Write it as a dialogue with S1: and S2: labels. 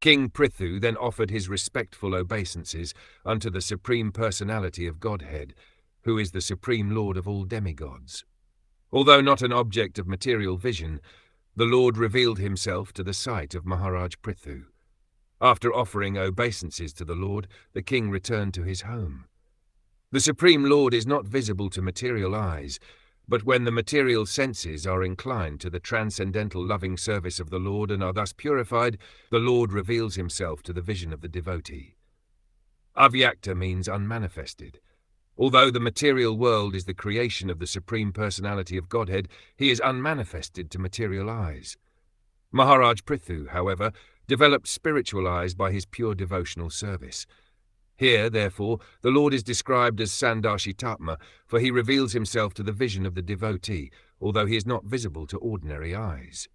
S1: King Prthu then offered his respectful obeisances unto the Supreme Personality of Godhead, who is the Supreme Lord of all demigods. Although not an object of material vision, the Lord revealed himself to the sight of Maharaj Prthu. After offering obeisances to the Lord, the king returned to his home. The Supreme Lord is not visible to material eyes, but when the material senses are inclined to the transcendental loving service of the Lord and are thus purified, the Lord reveals himself to the vision of the devotee. Avyakta means unmanifested. Although the material world is the creation of the Supreme Personality of Godhead, he is unmanifested to material eyes. Maharaj Prthu, however, developed spiritual eyes by his pure devotional service. Here, therefore, the Lord is described as Sandarshitatma, for he reveals himself to the vision of the devotee, although he is not visible to ordinary eyes.